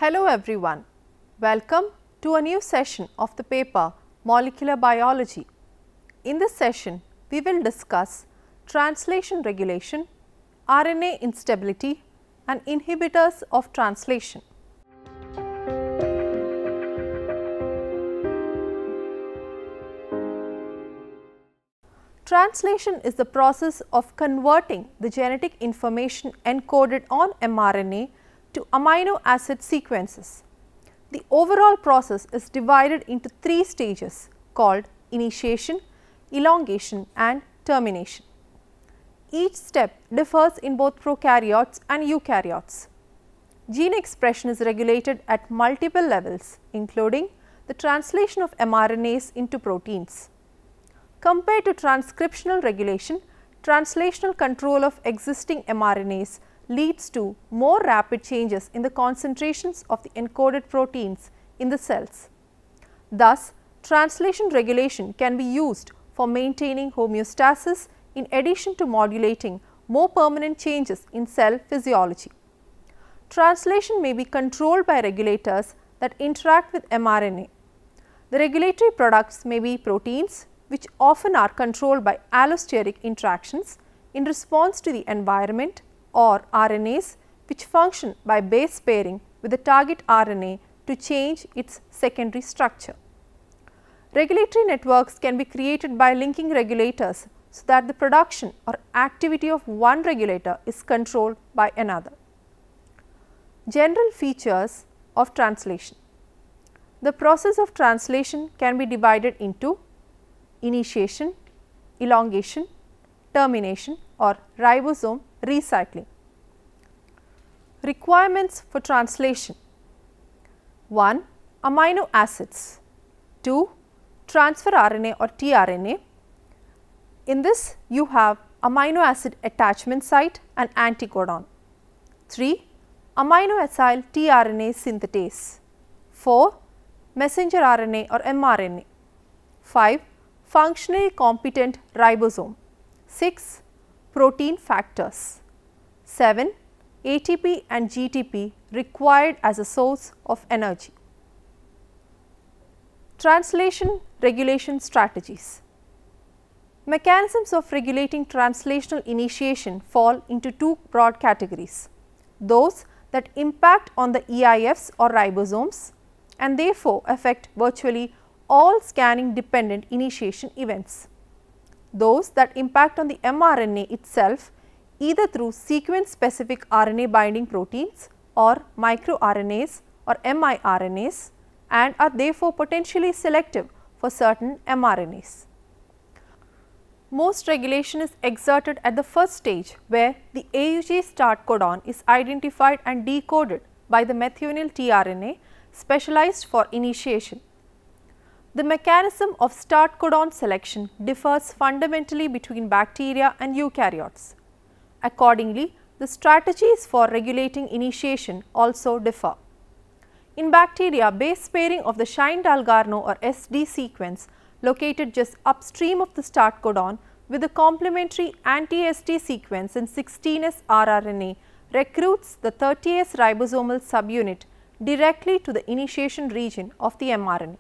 Hello everyone, welcome to a new session of the paper Molecular Biology. In this session, we will discuss translation regulation, RNA instability and inhibitors of translation. Translation is the process of converting the genetic information encoded on mRNA to amino acid sequences. The overall process is divided into three stages called initiation, elongation and termination. Each step differs in both prokaryotes and eukaryotes. Gene expression is regulated at multiple levels, including the translation of mRNAs into proteins. Compared to transcriptional regulation, translational control of existing mRNAs leads to more rapid changes in the concentrations of the encoded proteins in the cells. Thus, translation regulation can be used for maintaining homeostasis in addition to modulating more permanent changes in cell physiology. Translation may be controlled by regulators that interact with mRNA. The regulatory products may be proteins, which often are controlled by allosteric interactions in response to the environment, or RNAs, which function by base pairing with the target RNA to change its secondary structure. Regulatory networks can be created by linking regulators so that the production or activity of one regulator is controlled by another. General features of translation. The process of translation can be divided into initiation, elongation, termination or ribosome recycling. Requirements for translation: 1. Amino acids. 2. Transfer RNA or tRNA. In this, you have amino acid attachment site and anticodon. 3. Amino acyl tRNA synthetase. 4. Messenger RNA or mRNA. 5. Functionally competent ribosome. 6. Protein factors. 7. ATP and GTP required as a source of energy. Translation regulation strategies. Mechanisms of regulating translational initiation fall into two broad categories: those that impact on the EIFs or ribosomes and therefore affect virtually all scanning dependent initiation events; those that impact on the mRNA itself either through sequence specific RNA binding proteins or microRNAs or miRNAs and are therefore potentially selective for certain mRNAs. Most regulation is exerted at the first stage, where the AUG start codon is identified and decoded by the methionine tRNA specialized for initiation. The mechanism of start codon selection differs fundamentally between bacteria and eukaryotes. Accordingly, the strategies for regulating initiation also differ. In bacteria, base pairing of the Shine-Dalgarno or SD sequence located just upstream of the start codon with the complementary anti-SD sequence in 16S rRNA recruits the 30S ribosomal subunit directly to the initiation region of the mRNA.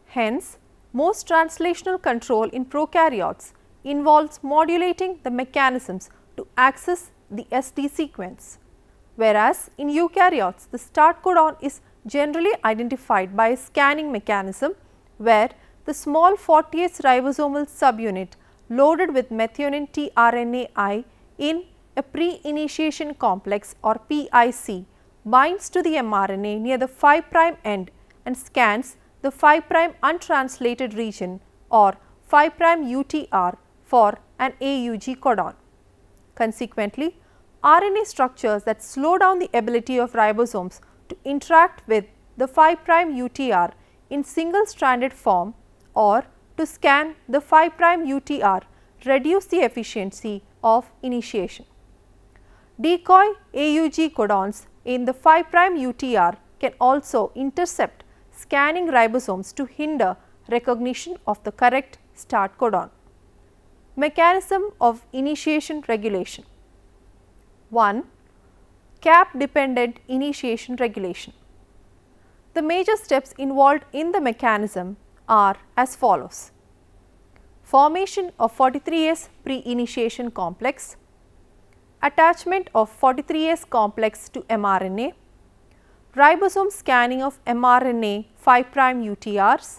Hence, most translational control in prokaryotes involves modulating the mechanisms to access the SD sequence, whereas in eukaryotes the start codon is generally identified by a scanning mechanism where the small 40S ribosomal subunit loaded with methionine tRNAi in a pre-initiation complex or PIC binds to the mRNA near the 5' end and scans the 5' untranslated region or 5' UTR for an AUG codon. Consequently, RNA structures that slow down the ability of ribosomes to interact with the 5' UTR in single stranded form or to scan the 5' UTR reduce the efficiency of initiation. Decoy AUG codons in the 5' UTR can also intercept scanning ribosomes to hinder recognition of the correct start codon. Mechanism of initiation regulation. 1. Cap dependent initiation regulation. The major steps involved in the mechanism are as follows: formation of 43S pre-initiation complex, attachment of 43S complex to mRNA, ribosome scanning of mRNA 5' UTRs,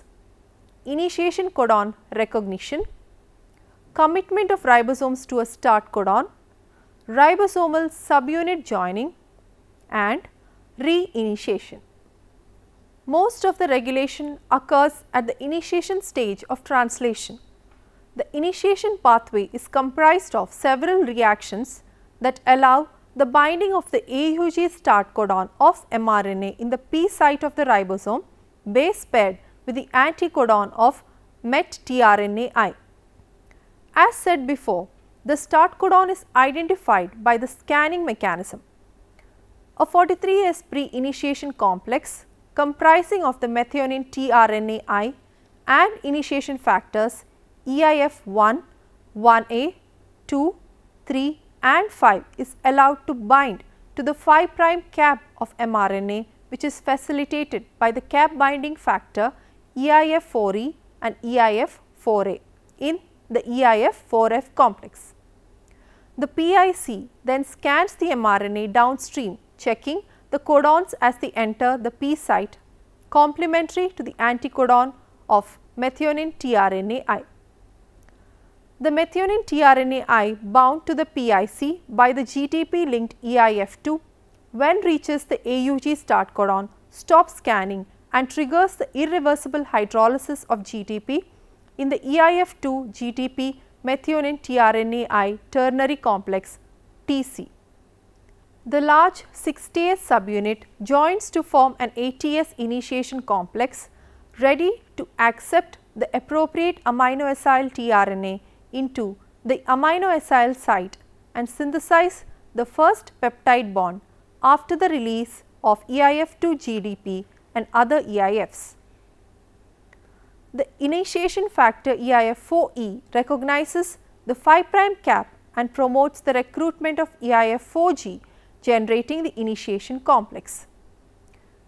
initiation codon recognition, commitment of ribosomes to a start codon, ribosomal subunit joining and reinitiation. Most of the regulation occurs at the initiation stage of translation. The initiation pathway is comprised of several reactions that allow the binding of the AUG start codon of mRNA in the P site of the ribosome base paired with the anticodon of met tRNAi. As said before, the start codon is identified by the scanning mechanism. A 43S pre-initiation complex comprising of the methionine tRNAi and initiation factors EIF1, 1A, 2, 3 and 5 is allowed to bind to the 5' cap of mRNA, which is facilitated by the cap binding factor EIF4E and EIF4A in the EIF4F complex. The PIC then scans the mRNA downstream, checking the codons as they enter the P site, complementary to the anticodon of methionine tRNAi. The methionine tRNAi bound to the PIC by the GTP linked EIF2 when reaches the AUG start codon stops scanning and triggers the irreversible hydrolysis of GTP in the EIF2 GTP methionine tRNAi ternary complex TC. The large 6Ts subunit joins to form an 8Ts initiation complex ready to accept the appropriate amino acyl tRNA into the amino acyl site and synthesize the first peptide bond after the release of EIF2 GDP and other EIFs. The initiation factor EIF4E recognizes the 5' cap and promotes the recruitment of EIF4G, generating the initiation complex.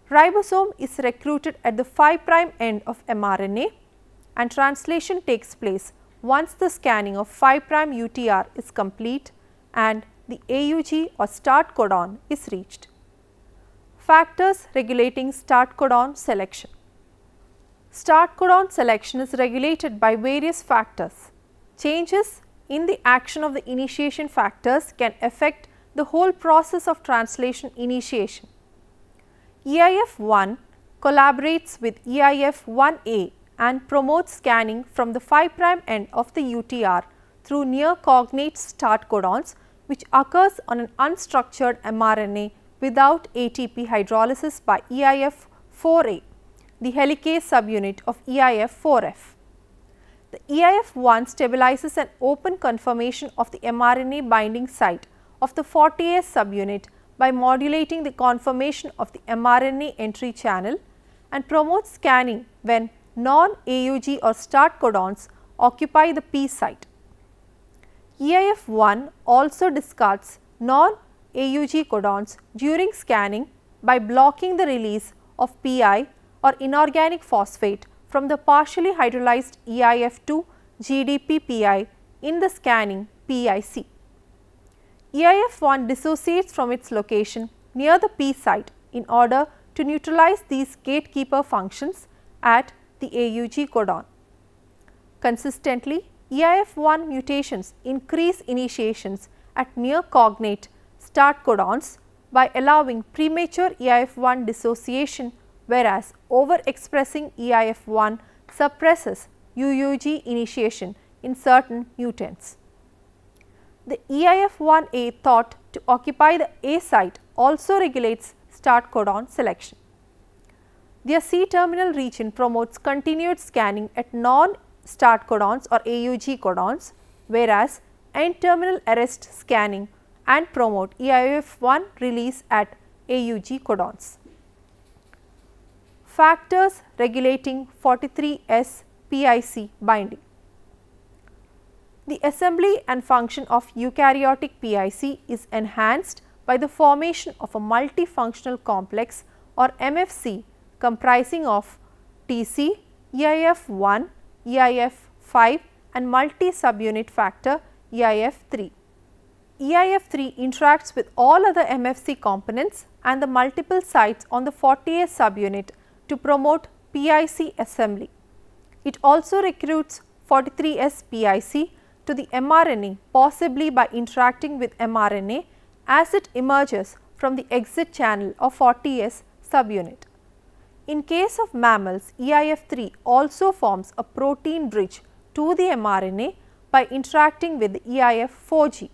Ribosome is recruited at the 5' end of mRNA and translation takes place once the scanning of 5' UTR is complete and the AUG or start codon is reached. Factors regulating start codon selection. Start codon selection is regulated by various factors. Changes in the action of the initiation factors can affect the whole process of translation initiation. EIF1 collaborates with EIF1A and promotes scanning from the 5' end of the UTR through near cognate start codons, which occurs on an unstructured mRNA without ATP hydrolysis by EIF4A, the helicase subunit of EIF4F. The EIF1 stabilizes an open conformation of the mRNA binding site of the 40S subunit by modulating the conformation of the mRNA entry channel and promotes scanning when non-AUG or start codons occupy the P site. EIF1 also discards non-AUG codons during scanning by blocking the release of PI or inorganic phosphate from the partially hydrolyzed EIF2 GDP PI in the scanning PIC. EIF1 dissociates from its location near the P site in order to neutralize these gatekeeper functions at the AUG codon. Consistently, EIF1 mutations increase initiations at near cognate start codons by allowing premature EIF1 dissociation, whereas overexpressing EIF1 suppresses UUG initiation in certain mutants. The EIF1A thought to occupy the A site also regulates start codon selection. Their C-terminal region promotes continued scanning at non-start codons or AUG codons, whereas N-terminal arrest scanning and promote EIF1 release at AUG codons. Factors regulating 43S PIC binding. The assembly and function of eukaryotic PIC is enhanced by the formation of a multifunctional complex or MFC comprising of TC, EIF1, EIF5 and multi-subunit factor EIF3. EIF3 interacts with all other MFC components and the multiple sites on the 40S subunit to promote PIC assembly. It also recruits 43S PIC to the mRNA, possibly by interacting with mRNA as it emerges from the exit channel of 40S subunit. In case of mammals, EIF3 also forms a protein bridge to the mRNA by interacting with the EIF4G.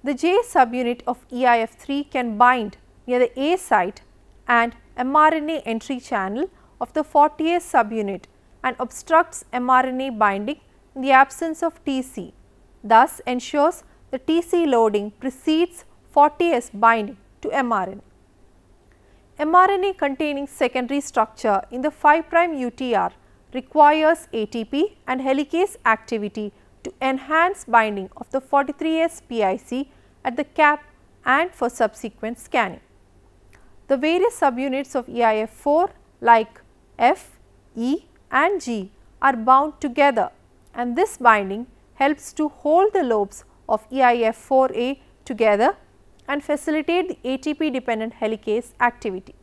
The J subunit of EIF3 can bind near the A site and mRNA entry channel of the 40S subunit and obstructs mRNA binding in the absence of TC, thus ensures the TC loading precedes 40S binding to mRNA. mRNA containing secondary structure in the 5' UTR requires ATP and helicase activity to enhance binding of the 43S PIC at the cap and for subsequent scanning. The various subunits of EIF4 like F, E and G are bound together, and this binding helps to hold the lobes of EIF4A together and facilitate the ATP dependent helicase activity.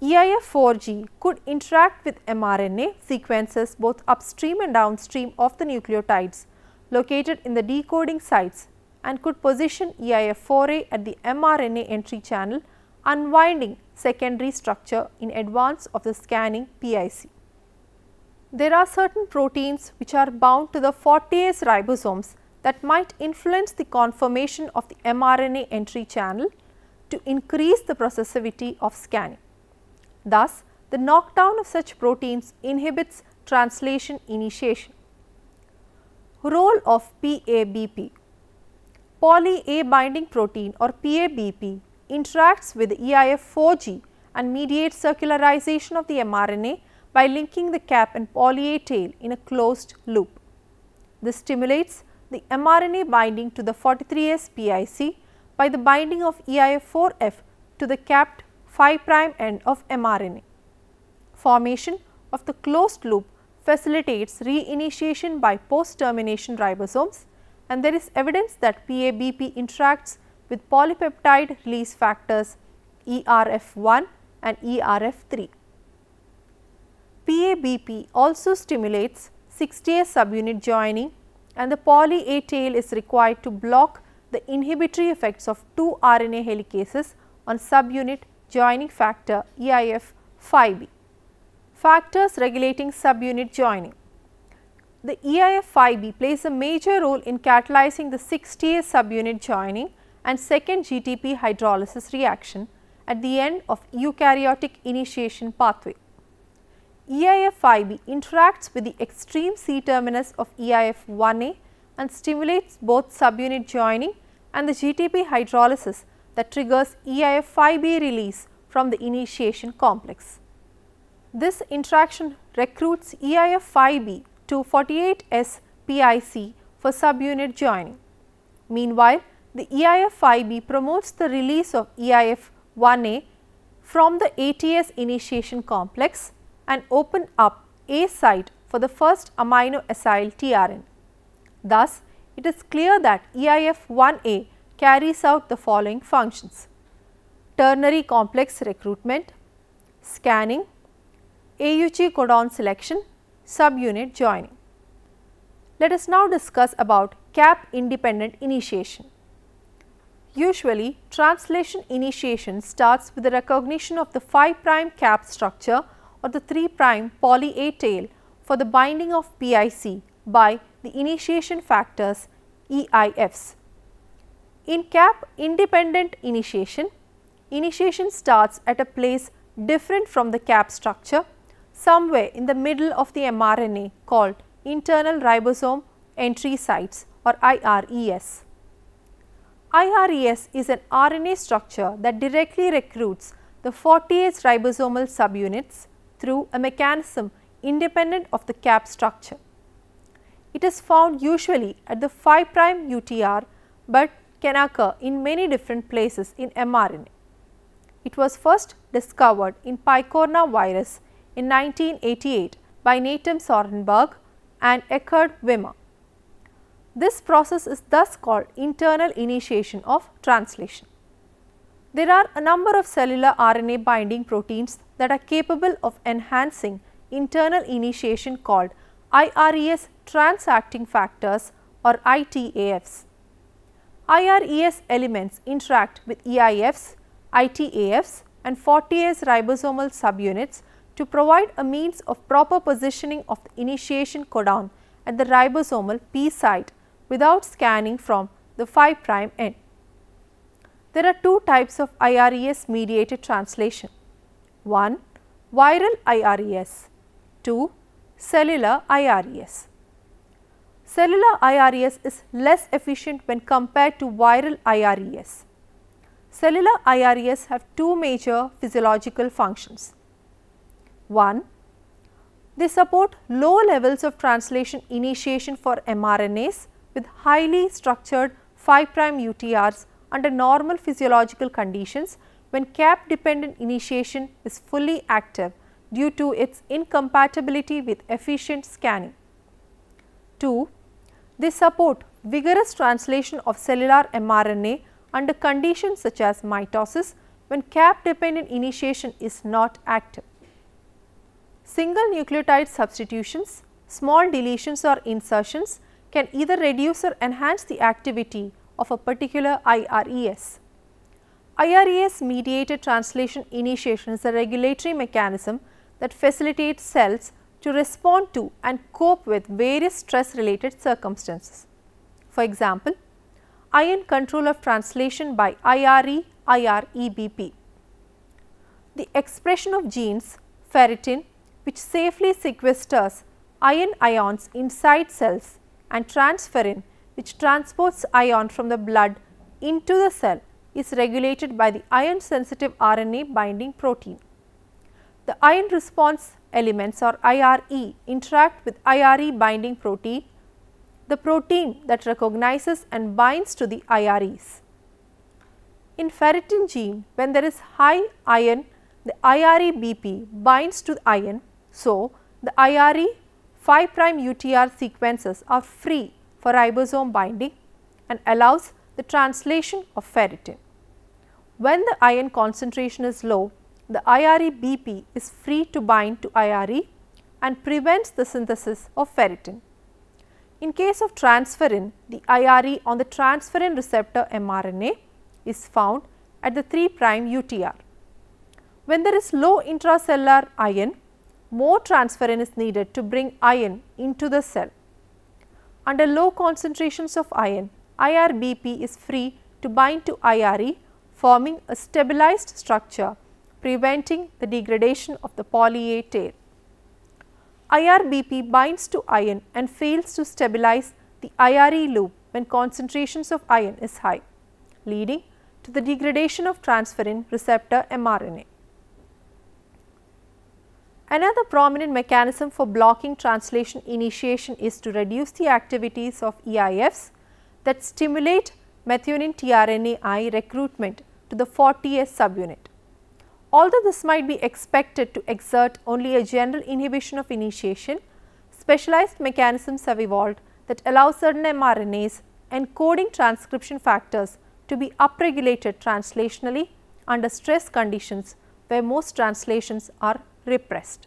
EIF4G could interact with mRNA sequences both upstream and downstream of the nucleotides located in the decoding sites and could position EIF4A at the mRNA entry channel, unwinding secondary structure in advance of the scanning PIC. There are certain proteins which are bound to the 40S ribosomes that might influence the conformation of the mRNA entry channel to increase the processivity of scanning. Thus, the knockdown of such proteins inhibits translation initiation. Role of PABP. Poly A binding protein or PABP interacts with the EIF4G and mediates circularization of the mRNA by linking the cap and poly A tail in a closed loop. This stimulates the mRNA binding to the 43S PIC by the binding of EIF4F to the capped 5' end of mRNA. Formation of the closed loop facilitates reinitiation by post-termination ribosomes, and there is evidence that PABP interacts with polypeptide release factors ERF1 and ERF3. PABP also stimulates 60S subunit joining, and the poly A tail is required to block the inhibitory effects of two RNA helicases on subunit joining factor EIF5B. Factors regulating subunit joining. The EIF5B plays a major role in catalyzing the 60S subunit joining and second GTP hydrolysis reaction at the end of eukaryotic initiation pathway. EIF5B interacts with the extreme C terminus of EIF1A and stimulates both subunit joining and the GTP hydrolysis that triggers EIF5B release from the initiation complex. This interaction recruits EIF5B to 48S PIC for subunit joining. Meanwhile, the EIF5B promotes the release of EIF1A from the ATS initiation complex and open up A site for the first amino acyl tRNA. Thus, it is clear that EIF1A carries out the following functions: ternary complex recruitment, scanning, AUG codon selection, subunit joining. Let us now discuss about cap independent initiation. Usually, translation initiation starts with the recognition of the 5' cap structure or the 3' poly A tail for the binding of PIC by the initiation factors EIFs. In cap independent initiation, initiation starts at a place different from the cap structure, somewhere in the middle of the mRNA called internal ribosome entry sites or IRES. IRES is an RNA structure that directly recruits the 48 ribosomal subunits through a mechanism independent of the cap structure. It is found usually at the 5' UTR, but can occur in many different places in mRNA. It was first discovered in picorna virus in 1988 by Nathan Sorenberg and Eckhard Wimmer. This process is thus called internal initiation of translation. There are a number of cellular RNA binding proteins that are capable of enhancing internal initiation called IRES transacting factors or ITAFs. IRES elements interact with EIFs, ITAFs and 40S ribosomal subunits to provide a means of proper positioning of the initiation codon at the ribosomal P site without scanning from the 5' end. There are two types of IRES mediated translation. 1. Viral IRES. 2. Cellular IRES. Cellular IRES is less efficient when compared to viral IRES. Cellular IRES have two major physiological functions. 1. They support low levels of translation initiation for mRNAs with highly structured 5' UTRs under normal physiological conditions when cap dependent initiation is fully active due to its incompatibility with efficient scanning. 2. They support vigorous translation of cellular mRNA under conditions such as mitosis when cap dependent initiation is not active. Single nucleotide substitutions, small deletions or insertions can either reduce or enhance the activity of a particular IRES. IRES mediated translation initiation is a regulatory mechanism that facilitates cells to respond to and cope with various stress related circumstances. For example, ion control of translation by IREBP. The expression of genes ferritin which safely sequesters iron ions inside cells and transferrin which transports ion from the blood into the cell is regulated by the iron sensitive RNA binding protein. The iron response elements or IRE interact with IRE binding protein, the protein that recognizes and binds to the IREs. In ferritin gene, when there is high iron, the IREBP binds to the iron, so the IRE 5' UTR sequences are free for ribosome binding and allows the translation of ferritin. When the iron concentration is low, the IREBP is free to bind to IRE and prevents the synthesis of ferritin. In case of transferrin, the IRE on the transferrin receptor mRNA is found at the 3' UTR. When there is low intracellular iron, more transferrin is needed to bring iron into the cell. Under low concentrations of iron, IRBP is free to bind to IRE, forming a stabilized structure preventing the degradation of the poly A tail. IRBP binds to iron and fails to stabilize the IRE loop when concentrations of iron is high, leading to the degradation of transferrin receptor mRNA. Another prominent mechanism for blocking translation initiation is to reduce the activities of EIFs that stimulate methionine tRNA recruitment to the 40S subunit. Although this might be expected to exert only a general inhibition of initiation, specialized mechanisms have evolved that allow certain mRNAs encoding transcription factors to be upregulated translationally under stress conditions where most translations are repressed.